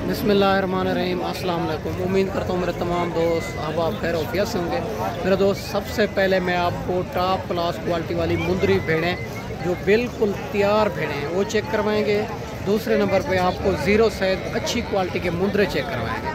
बिस्मिल्लाहिर्रहमानिर्रहीम। अस्सलाम वालेकुम। उम्मीद करता हूँ मेरे तमाम दोस्त अहबाब खैर औफियत से होंगे। मेरे दोस्त, सबसे पहले मैं आपको टॉप क्लास क्वालिटी वाली मुंदरी भेड़ें जो बिल्कुल तैयार भेड़ें हैं वो चेक करवाएंगे। दूसरे नंबर पे आपको ज़ीरो सैद अच्छी क्वालिटी के मुंदरे चेक करवाएंगे।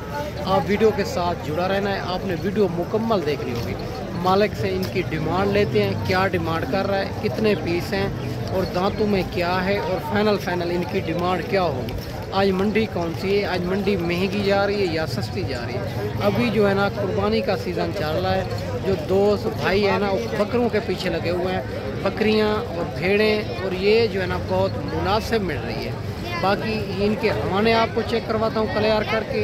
आप वीडियो के साथ जुड़ा रहना है, आपने वीडियो मुकम्मल देखनी होगी। मालिक से इनकी डिमांड लेते हैं, क्या डिमांड कर रहा है, कितने पीस हैं और दांतों में क्या है और फाइनल इनकी डिमांड क्या होगी। आज मंडी कौन सी है, आज मंडी महंगी जा रही है या सस्ती जा रही है। अभी जो है ना कुर्बानी का सीज़न चल रहा है। जो दोस्त भाई है ना वो बकरों के पीछे लगे हुए हैं, बकरियां और भेड़ें, और ये जो है ना बहुत मुनासिब मिल रही है। बाकी इनके हवाने आपको चेक करवाता हूँ क्लियर करके,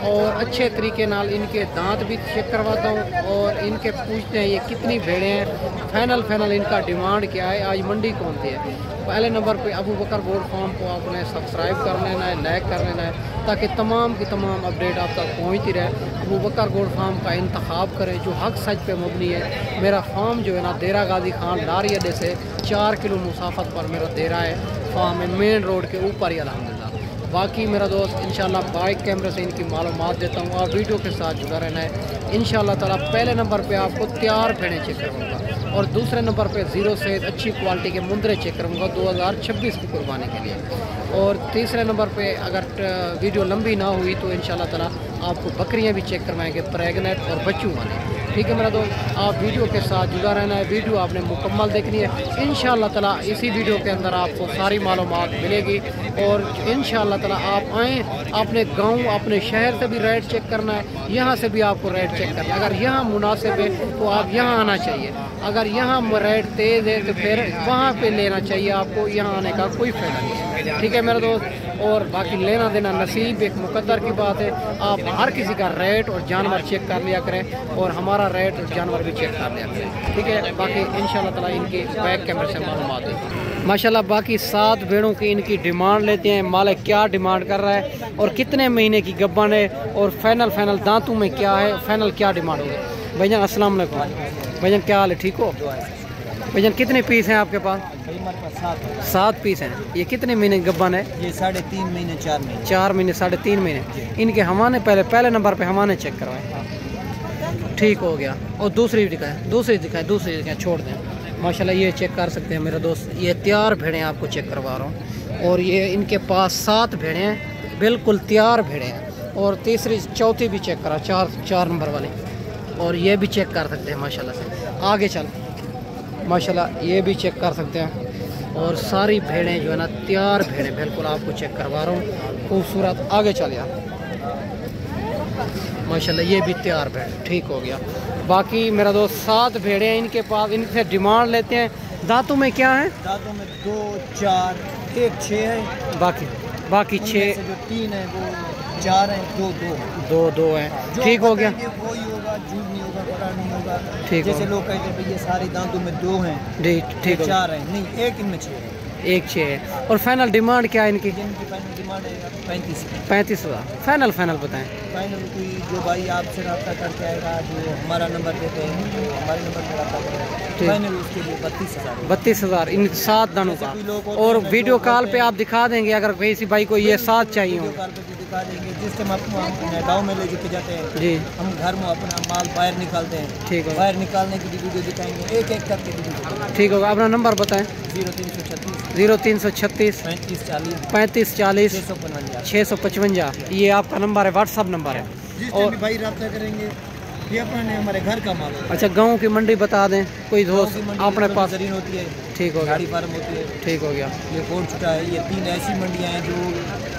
और अच्छे तरीके नाल इनके दांत भी चेक करवाता हूँ, और इनके पूछते हैं ये कितनी भेड़ें हैं, फाइनल इनका डिमांड क्या है, आज मंडी कौन सी है। पहले नंबर पे अबू बकर गोल्ड फार्म को आपने सब्सक्राइब कर लेना है, लाइक कर लेना है, ताकि तमाम की तमाम अपडेट आप तक पहुँचती रहे। अबू बकर गोल्ड फार्म का इंतखाब करें जो हक सच पे मबनी है। मेरा फार्म जो है ना देरा गाजी खान लारी अड्डे से 4 किलो मुसाफत पर मेरा देरा है। फार्म है मेन रोड के ऊपर ही अल्हम्दुलिल्लाह। बाकी मेरा दोस्त इंशाल्लाह बाइक कैमरे से इनकी मालूमात देता हूँ, आप वीडियो के साथ जुड़ा रहना है इंशाल्लाह ताला। पहले नंबर पे आपको तैयार भेड़ें चेक करूँगा, और दूसरे नंबर पे ज़ीरो से अच्छी क्वालिटी के मुंदरे चेक करूँगा 2026 की कुर्बानी के लिए। और तीसरे नंबर पे अगर वीडियो लंबी ना हुई तो इंशाल्लाह ताला आपको बकरियाँ भी चेक करवाएंगे, प्रेगनेंट और बच्चों वाले। ठीक है मेरा दोस्त, आप वीडियो के साथ जुड़ा रहना है, वीडियो आपने मुकम्मल देखनी है। इंशाल्लाह ताला इसी वीडियो के अंदर आपको सारी मालूमात मिलेगी, और इंशाल्लाह ताला आप आएँ, अपने गांव अपने शहर से भी रेट चेक करना है, यहाँ से भी आपको रेट चेक करना है। अगर यहाँ मुनासिब है तो आप यहाँ आना चाहिए, अगर यहाँ रेट तेज़ है तो फिर वहाँ पे लेना चाहिए आपको, यहाँ आने का कोई फ़ायदा नहीं है। ठीक है मेरा दोस्त, और बाकी लेना देना नसीब एक मुकद्दर की बात है। आप हर किसी का रेट और जानवर चेक कर लिया करें, और हमारा रेट और जानवर भी चेक कर लिया करें। ठीक है, बाकी इंशाल्लाह ताला इनकी बैक कैमरे से मालूमात है माशाल्लाह। बाकी 7 भेड़ों की इनकी डिमांड लेते हैं, मालिक क्या डिमांड कर रहा है और कितने महीने की गब्बन है, और फाइनल दांतों में क्या है, फाइनल क्या डिमांड होगी। भाईजान अस्सलाम वालेकुम। भाईजान क्या हाल है, ठीक हो भाईजान? कितने पीस हैं आपके पास? 7 पीस हैं। ये कितने महीने गब्बन है? ये 3.5 महीने 4 महीने 4 महीने 3.5 महीने। इनके हमाने पहले नंबर पे हमाने चेक करवाएं। ठीक हो गया। और दूसरी दिखाएं छोड़ दें। माशाल्लाह ये चेक कर सकते हैं मेरे दोस्त, ये तैयार भेड़ें आपको चेक करवा रहा हूँ, और ये इनके पास 7 भेड़ें हैं, बिल्कुल तैयार भेड़ें हैं। और तीसरी चौथी भी चेक करा, 4 नंबर वाली, और ये भी चेक कर सकते हैं माशाल्लाह से। आगे चल, माशाल्लाह ये भी चेक कर सकते हैं, और सारी भेड़ें जो है ना तैयार भेड़ें बिल्कुल आपको चेक करवा रहा हूँ, खूबसूरत। आगे चल यार, माशाल्लाह ये भी तैयार भेड़। ठीक हो गया। बाकी मेरा दोस्त 7 भेड़ें हैं इनके पास, इनसे डिमांड लेते हैं। दांतों में क्या है? दांतों में 2, 4, 1 6 है, बाकी 6 जो 3 है वो 4 है, 2 हैं। ठीक हो गया। कोई होगा, झूठ नहीं होगा, फरार नहीं होगा। ठीक, जैसे लोग कहते हैं ये सारे दांतों में 2 हैं, ठीक 4 है, नहीं, एक इनमें 6 है, एक 6 है। और फाइनल डिमांड क्या है इनकी? जिनकी फाइनल डिमांड है 35,000। 35,000 फाइनल बताएं। फाइनल कोई जो भाई आपसे रब्ता करके आएगा, जो हमारा नंबर देते हैं, हमारे नंबर पर रब्ता करेगा, फाइनल उसके लिए 32,000। 32,000 इन 7 दानों का। और वीडियो कॉल पे आप दिखा देंगे अगर किसी भाई को ये 7 चाहिए हो? वीडियो कॉल पे दिखा देंगे। जिस टाइम आप गाँव में ले के जाते हैं जी, हम घर में अपना माल बाहर निकालते हैं, ठीक है, बाहर निकालने की भी वीडियो दिखाएंगे, एक करके वीडियो। ठीक होगा। अपना नंबर बताएं। 0336 0336 35 40 35 40 655। 655 ये आपका नंबर है, व्हाट्सअप नंबर है। और भाई रब्ता करेंगे, ये अपने हमारे घर का माल है। अच्छा, गाँव की मंडी बता दें, कोई दोस्त अपने पास जरीन होती है, ठीक हो गया, गाड़ी फार्म होती है। ठीक हो गया। ये कोट छुटा है। ये 3 ऐसी मंडियाँ हैं जो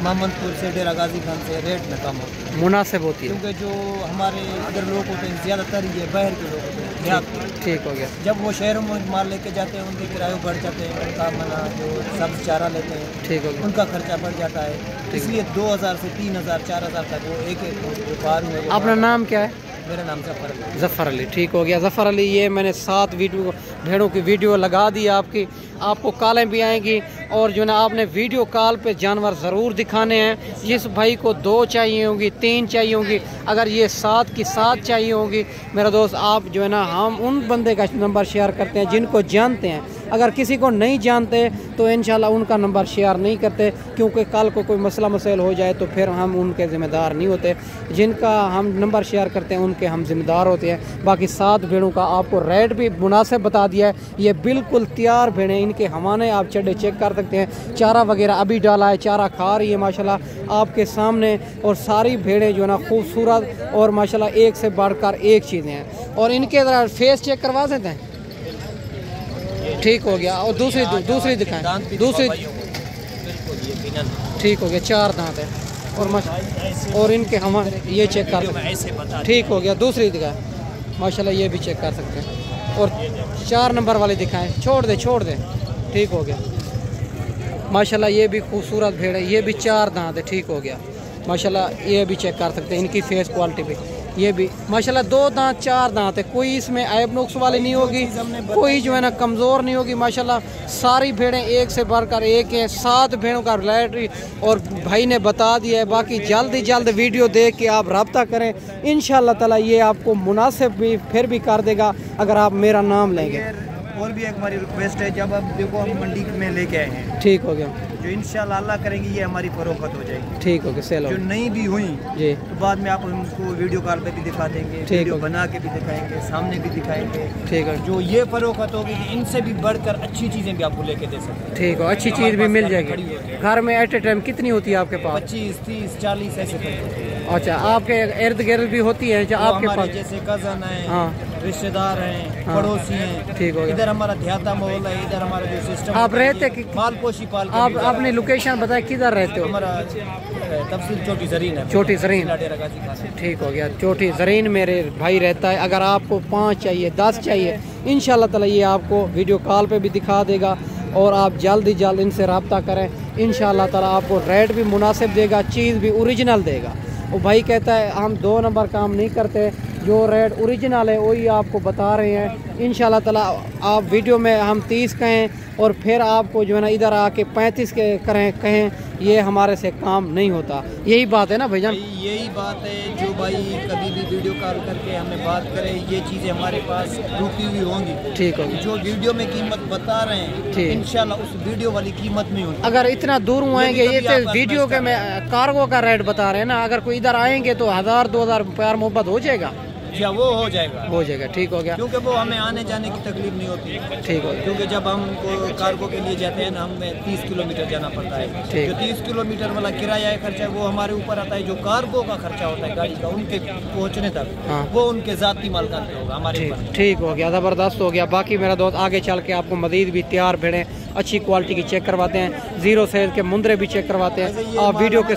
मोहम्मदपुर से डेरा गाजी खान से रेट में कम होती है, मुनासिब होती है, क्योंकि जो हमारे इधर लोग होते हैं ज़्यादातर ये बाहर के लोग होते हैं, देहात के। ठीक हो गया। जब वो शहरों में माल लेके जाते हैं उनके किराए बढ़ जाते हैं, उनका मना जो सब्ज़ चारा लेते हैं, ठीक हो गया, उनका खर्चा बढ़ जाता है। इसलिए 2,000 से 3,000 4,000 तक वो एक व्यापार में। अपना नाम क्या है? मेरा नाम जफ़र अली। ज़फ़र अली। ठीक हो गया ज़फ़र अली। ये मैंने 7 भेड़ों की वीडियो लगा दी आपकी, आपको कॉलें भी आएंगी और जो ना आपने वीडियो कॉल पे जानवर ज़रूर दिखाने हैं। जिस भाई को 2 चाहिए होंगी, 3 चाहिए होंगी, अगर ये 7 की 7 चाहिए होंगी मेरा दोस्त, आप जो है ना हम उन बंदे का नंबर शेयर करते हैं जिनको जानते हैं। अगर किसी को नहीं जानते तो इंशाल्लाह उनका नंबर शेयर नहीं करते, क्योंकि कल को कोई मसला मसाइल हो जाए तो फिर हम उनके ज़िम्मेदार नहीं होते। जिनका हम नंबर शेयर करते हैं उनके हम ज़िम्मेदार होते हैं। बाकी 7 भेड़ों का आपको रेट भी मुनासिब बता दिया है। ये बिल्कुल तैयार भेड़ें, इनके हवाने आप चढ़े चेक कर सकते हैं। चारा वगैरह अभी डाला है, चारा खा रही है माशाल्लाह आपके सामने। और सारी भेड़ें जो है ना खूबसूरत और माशाल्लाह एक से बढ़कर एक चीज़ें हैं। और इनके ज़रा फेस चेक करवा देते हैं, ठीक हो गया। और दूसरी दिखाएं, दूसरी ठीक हो गया, 4 दांत है और इनके हम ये चेक कर सकते हैं, ठीक हो गया। दूसरी दिखाएं माशाल्लाह, ये भी चेक कर सकते हैं। और 4 नंबर वाले दिखाएं, छोड़ दे, ठीक हो गया माशाल्लाह। ये भी खूबसूरत भेड़ है, ये भी 4 दांत है, ठीक हो गया माशाल्लाह। ये भी चेक कर सकते हैं इनकी फेस क्वालिटी भी। ये भी माशाल्लाह 2 दांत 4 दांत है, कोई इसमें ऐब नुक्स वाली नहीं होगी, कोई जो है ना कमज़ोर नहीं होगी माशाल्लाह। सारी भेड़ें एक से बढ़कर एक है। 7 भेड़ों का रेट और भाई ने बता दिया है। बाकी जल्द वीडियो देख के आप रब्ता करें, इंशाल्लाह ताला ये आपको मुनासिब भी फिर भी कर देगा अगर आप मेरा नाम लेंगे। और भी एक हमारी रिक्वेस्ट है, जब अब देखो हम मंडी में लेके आए हैं, ठीक हो गया, जो इंशाल्लाह अल्लाह करेंगे ये हमारी फरोख्त हो जाएगी, ठीक हो गया, सेल हो। जो नहीं भी हुई जी तो बाद में आप उनको वीडियो कॉल पे भी दिखा देंगे, वीडियो बना के भी दिखाएंगे, सामने भी दिखाएंगे, ठीक है। जो ये फरोख्त होगी इनसे भी बढ़कर अच्छी चीज़ें भी आपको लेके दे सकते हैं, ठीक हो, अच्छी चीज़ भी मिल जाएगी। घर में एट ए टाइम कितनी होती है आपके पास? 25, 30, 40 ऐसे। अच्छा, आपके इर्द गिर्द भी होती है जो आपके पास? जैसे कजन है, हाँ, रिश्तेदार हैं, हाँ, पड़ोसी हैं, ठीक हो गया। इधर हमारा ध्याता मोहल्ला है, इधर हमारा जो सिस्टम आप रहते कि मालपोशी पाल, आप अपनी लोकेशन बताए, किधर रहते हो? हमारा तफसील छोटी जरीन है, छोटी जरीन, ठीक हो गया। छोटी जरीन मेरे भाई रहता है। अगर आपको 5 चाहिए, 10 चाहिए, इंशाल्लाह ताला ये आपको वीडियो कॉल पे भी दिखा देगा। और आप जल्द ही जल्द इनसे रब्ता करें, इंशाल्लाह ताला आपको रेट भी मुनासिब देगा, चीज़ भी ओरिजिनल देगा। वो भाई कहता है हम 2 नंबर काम नहीं करते, जो रेट ओरिजिनल है वही आपको बता रहे हैं। इंशाल्लाह ताला आप वीडियो में हम 30 कहें और फिर आपको जो है ना इधर आके 35 के कहें, ये हमारे से काम नहीं होता। यही बात है ना भाईजान? यही बात है। जो भाई कभी भी वीडियो कॉल करके हमें बात करें, ये चीज़ें हमारे पास रुकी हुई होंगी, ठीक है। जो वीडियो में कीमत बता रहे हैं इंशाल्लाह उस वीडियो वाली कीमत नहीं होगी। अगर इतना दूर आएंगे, ये तो वीडियो के में कार्गो का रेट बता रहे हैं ना, अगर कोई इधर आएंगे तो 1000-2000 प्यार मोहब्बत हो जाएगा, या वो हो जाएगा, ठीक हो गया। क्योंकि वो हमें आने जाने की तकलीफ नहीं होती, ठीक हो गया। क्योंकि जब हम उनको कार्गो के लिए जाते हैं ना, हमें 30 किलोमीटर जाना पड़ता है। जो 30 किलोमीटर वाला किराया खर्चा है वो हमारे ऊपर आता है। जो कार्गो का खर्चा होता है गाड़ी का उनके पहुँचने तक, हाँ, वो उनके जाती मालिकान पे होगा, हमारे ऊपर। ठीक हो गया, ज़बरदस्त हो गया। बाकी मेरा दोस्त आगे चल के आपको मजीद भी तैयार भेड़ें अच्छी क्वालिटी की चेक करवाते हैं, 0 सेल के मुंदरे भी चेक करवाते हैं। आप वीडियो के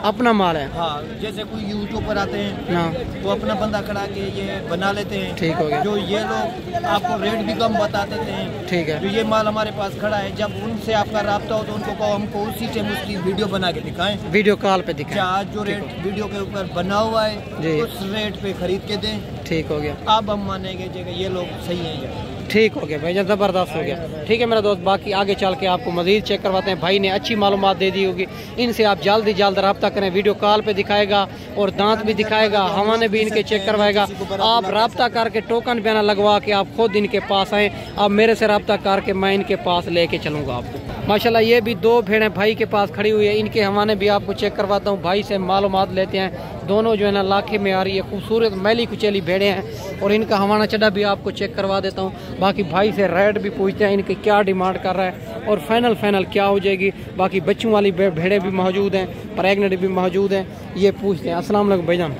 अपना माल है, हाँ। जैसे कोई यूट्यूब पर आते हैं, हाँ, वो अपना बंदा खड़ा के ये बना लेते हैं, ठीक हो गया। जो ये लोग आपको रेट भी कम बता देते हैं, ठीक है। जो ये माल हमारे पास खड़ा है, जब उनसे आपका राब्ता हो तो उनको कहो हमको उसी टाइम उसकी वीडियो बना के दिखाएं, वीडियो कॉल पे दिखाएं। आज जो रेट वीडियो के ऊपर बना हुआ है उस रेट पे खरीद के दें, ठीक हो गया। अब हम मानेंगे ये लोग सही हैं, ठीक हो गया भाई, ज़बरदस्त हो गया। ठीक है मेरा दोस्त, बाकी आगे चल के आपको मज़ीद चेक करवाते हैं। भाई ने अच्छी मालूमात दे दी होगी, इनसे आप जल्द ही जल्द रब्ता करें। वीडियो कॉल पे दिखाएगा और दांत भी दिखाएगा, हवाने भी इनके चेक करवाएगा। आप रब्ता करके टोकन बयाना लगवा के आप खुद इनके पास आएँ। आप मेरे से रब्ता करके मैं इनके पास लेके चलूँगा आपको। माशाल्लाह ये भी 2 भेड़ें भाई के पास खड़ी हुई है, इनके हवाने भी आपको चेक करवाता हूँ। भाई से मालूमात लेते हैं। दोनों जो है ना लाखे में आ रही है, खूबसूरत मैली कुचैली भेड़ें हैं और इनका हवाना चढ़ा भी आपको चेक करवा देता हूँ। बाकी भाई से रेट भी पूछते हैं, इनके क्या डिमांड कर रहा है और फाइनल क्या हो जाएगी। बाकी बच्चों वाली भेड़ें भी मौजूद हैं, प्रेगनेंट भी मौजूद हैं, ये पूछते हैं। अस्सलाम वालेकुम भाईजान।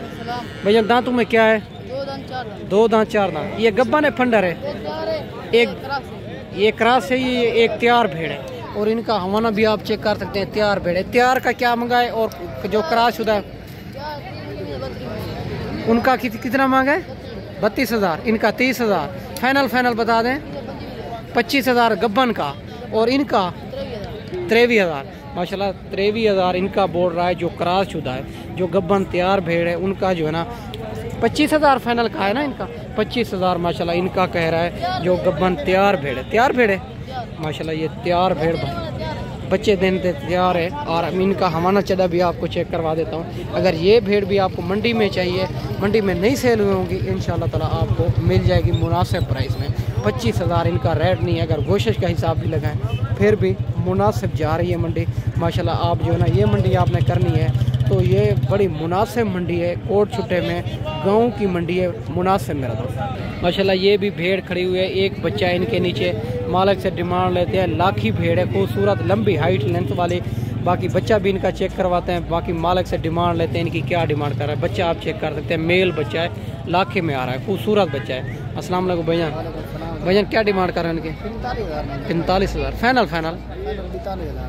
भाईजान दांतों में क्या है? 2 दांत 4 दांत। ये गब्बन है फंडर है? ये क्रॉस है, ये एक तैयार भेड़ है और इनका हवाना भी आप चेक कर सकते हैं। तैयार भेड़ है। तैयार का क्या मंगा है और जो क्रॉस शुदा है उनका कितना मांगा है? 32,000। इनका 30,000। फाइनल बता दें 25,000 गब्बन का और इनका 23,000। माशाल्लाह 23,000 इनका बोल रहा है। जो क्रॉस शुदा है, जो गब्बन तैयार भेड़ है, उनका जो है ना 25,000 फाइनल का है ना। इनका 25,000 माशाल्लाह इनका कह रहा है, जो गब्बन तैयार भेड़ है। तैयार भेड़ है माशाल्लाह ये तैयार भेड़ बच्चे देने तैयार है। और इनका हवाना चढ़ा भी आपको चेक करवा देता हूँ। अगर ये भेड़ भी आपको मंडी में चाहिए, मंडी में नहीं सेल हुई होंगी, इंशाल्लाह ताला आपको मिल जाएगी मुनासिब प्राइस में। 25,000 इनका रेट नहीं है। अगर गोश्त का हिसाब भी लगाएं फिर भी मुनासिब जा रही है मंडी माशाल्लाह। आप जो है ना ये मंडी आपने करनी है तो ये बड़ी मुनासिब मंडी है, कोट छुट्टे में गाँव की मंडी है, मुनासिब मेरा दोस्त माशाल्लाह। ये भी भेड़ खड़ी हुई है, एक बच्चा इनके नीचे, मालिक से डिमांड लेते हैं। लाखी भेड़ है, खूबसूरत लंबी हाइट लेंथ वाली। बाकी बच्चा भी इनका चेक करवाते हैं, बाकी मालिक से डिमांड लेते हैं इनकी क्या डिमांड कर रहा है। बच्चा आप चेक कर सकते हैं, मेल बच्चा है, लाखे में आ रहा है, खूबसूरत बच्चा है। अस्सलाम वालेकुम भैया क्या डिमांड कर रहे हैं इनके? 45,000 फाइनल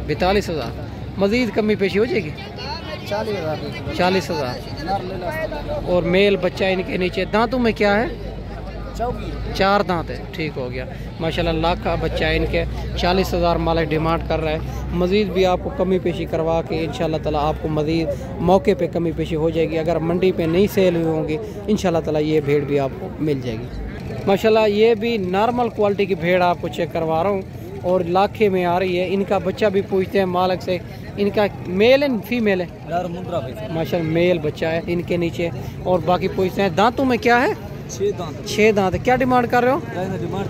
42,000। मज़ीद कमी पेशी हो जाएगी 40,000। और मेल बच्चा इनके नीचे, दांतों में क्या है? 4 दांत है, ठीक हो गया माशाल्लाह। लाख का बच्चा है इनके, 40,000 मालिक डिमांड कर रहा है। मज़ीद भी आपको कमी पेशी करवा के इंशाल्लाह ताला आपको मज़ीद मौके पे कमी पेशी हो जाएगी। अगर मंडी पे नहीं सेल हुई होंगी इंशाल्लाह ताला ये भेड़ भी आपको मिल जाएगी माशाल्लाह। ये भी नॉर्मल क्वालिटी की भेड़ आपको चेक करवा रहा हूँ और लाखे में आ रही है। इनका बच्चा भी पूछते हैं मालिक से, इनका मेल है फीमेल है? माशाल्लाह मेल बच्चा है इनके नीचे। और बाकी पूछते हैं दांतों में क्या है? 6 दांत। क्या डिमांड कर रहे हो? डिमांड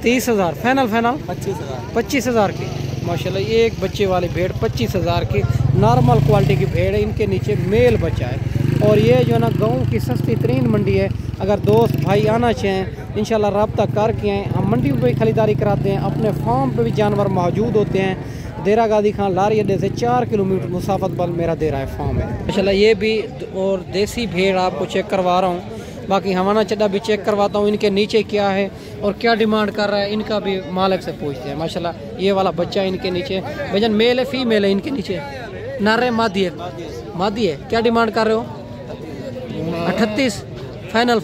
30,000 फाइनल 25,000 की माशाल्लाह। ये एक बच्चे वाली भेड़ 25,000 की नॉर्मल क्वालिटी की भेड़ है, इनके नीचे मेल बच्चा है। और ये जो है ना गाँव की सस्ती तरीन मंडी है। अगर दोस्त भाई आना चाहें इंशाल्लाह रब्ता करके आएँ। हम मंडी पर भी खरीदारी कराते हैं, अपने फार्म पे भी जानवर मौजूद होते हैं। देरा गादी खान लारी अड्डे से 4 किलोमीटर मुसाफत बल मेरा देरा है फार्म है माशाल्लाह। ये भी और देसी भेड़ आपको चेक करवा रहा हूँ। बाकी हवाना चड्डा भी चेक करवाता हूँ, इनके नीचे क्या है और क्या डिमांड कर रहा है इनका भी मालिक से पूछते हैं माशाल्लाह। ये वाला बच्चा इनके नीचे भजन मेल है फीमेल है इनके नीचे? नारे मादी है। क्या डिमांड कर रहे हो? 38 फाइनल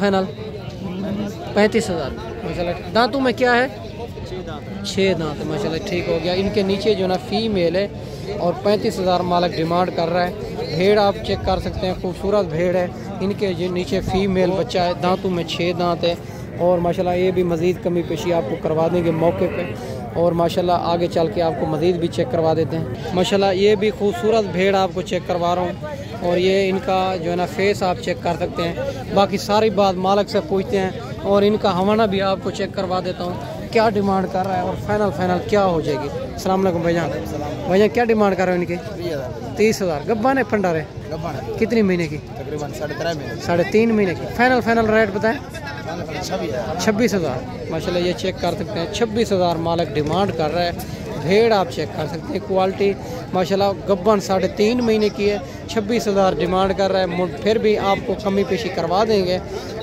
35,000 माशाल्लाह। दांतों में क्या है? 6 दांत माशाल्लाह, ठीक हो गया। इनके नीचे जो ना फीमेल है और 35,000 मालिक डिमांड कर रहा है। भेड़ आप चेक कर सकते हैं, खूबसूरत भेड़ है। इनके जो नीचे फीमेल बच्चा है, दांतों में 6 दांत है। और माशाल्लाह ये भी मज़ीद कमी पेशी आपको करवा देंगे मौके पे। और माशाल्लाह आगे चल के आपको मज़ीद भी चेक करवा देते हैं माशाल्लाह। ये भी खूबसूरत भेड़ आपको चेक करवा रहा हूँ। और ये इनका जो है ना फेस आप चेक कर सकते हैं। बाकी सारी बात मालिक से पूछते हैं और इनका हवाना भी आपको चेक करवा देता हूँ, क्या डिमांड कर रहा है और फाइनल क्या हो जाएगी। अस्सलाम वालेकुम भैया क्या डिमांड कर रहे हैं इनकी? 30,000। गब्बान है फंडा है? कितनी महीने की? तकरीबन 3.5 महीने की। फाइनल रेट बताएं? 26,000 माशाल्लाह। ये चेक कर सकते हैं 26,000 मालिक डिमांड कर रहा है। भेड़ आप चेक कर सकते हैं, क्वालिटी माशाल्लाह। गब्बन 3.5 महीने की है, 26,000 डिमांड कर रहा है। फिर भी आपको कमी पेशी करवा देंगे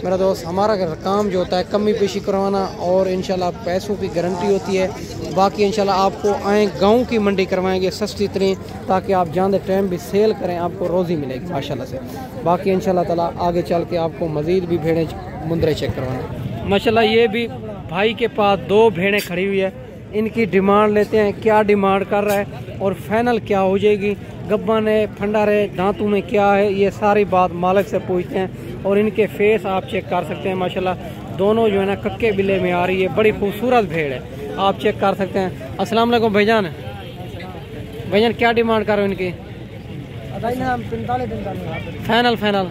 मेरा दोस्त। हमारा काम जो होता है कमी पेशी करवाना और इंशाल्लाह पैसों की गारंटी होती है। बाकी इंशाल्लाह आपको आए गाँव की मंडी करवाएंगे सस्ती तरीन, ताकि आप जानते टाइम भी सेल करें, आपको रोज़ी मिलेगी माशाल्लाह से। बाकी इंशाल्लाह ताला आगे चल के आपको मज़ीद भी भेड़ें मुंदरे चेक करवाना माशाल्लाह। ये भी भाई के पास 2 भेड़ें खड़ी हुई है, इनकी डिमांड लेते हैं, क्या डिमांड कर रहा है और फाइनल क्या हो जाएगी। गब्बन है, फंडर है, दांतों में क्या है, ये सारी बात मालिक से पूछते हैं। और इनके फेस आप चेक कर सकते हैं माशाल्लाह। दोनों जो है ना कक्के बिले में आ रही है, बड़ी खूबसूरत भेड़ है, आप चेक कर सकते हैं। अस्सलाम वालेकुम भाईजान क्या डिमांड कर रहे हो इनकी? फाइनल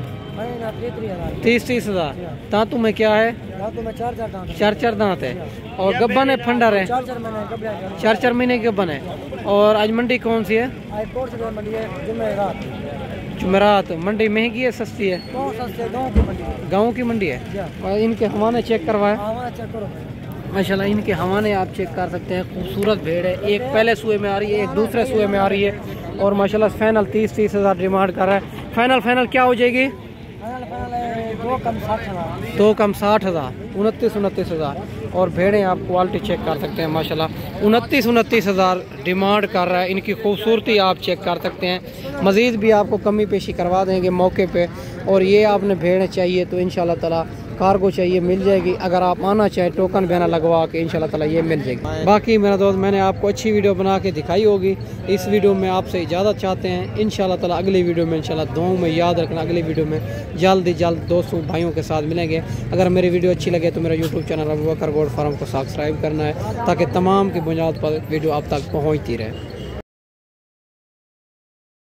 30,000। दांतों में क्या है? 4 दांत है। और गब्बन है फंडर है? 4 महीने की गब्बन है। और आज मंडी कौन सी है? जुमेरात। मंडी महंगी है सस्ती है? गाँव की मंडी है। और इनके हवाने चेक करवाए माशाल्लाह। इनके हवाने आप चेक कर सकते हैं, खूबसूरत भेड़ है। एक पहले सुए में आ रही है, एक दूसरे सुए में आ रही है। और माशाल्लाह फाइनल 30,000 डिमांड कर रहा है। फाइनल क्या हो जाएगी? 2 कम 60,000 29,000। और भेड़ें आप क्वालिटी चेक कर सकते हैं माशाल्लाह। 29,000 डिमांड कर रहा है। इनकी खूबसूरती आप चेक कर सकते हैं। मज़ीद भी आपको कमी पेशी करवा देंगे मौके पे। और ये आपने भेड़ें चाहिए तो इंशाल्लाह ताला कार्गो चाहिए मिल जाएगी। अगर आप आना चाहें टोकन बयाना लगवा के इंशाल्लाह ताला ये मिल जाएगी। बाकी मेरा दोस्त मैंने आपको अच्छी वीडियो बना के दिखाई होगी। इस वीडियो में आपसे इजाज़त चाहते हैं। इंशाल्लाह ताला अगली वीडियो में इंशाल्लाह दुआओं में याद रखना, अगली वीडियो में जल्द ही जल्द दोस्तों भाइयों के साथ मिलेंगे। अगर मेरी वीडियो अच्छी लगे तो मेरा यूट्यूब चैनल अबू बकर गोट फार्म को सब्सक्राइब करना है ताकि तमाम की बुनियाद पर वीडियो आप तक पहुँचती रहे।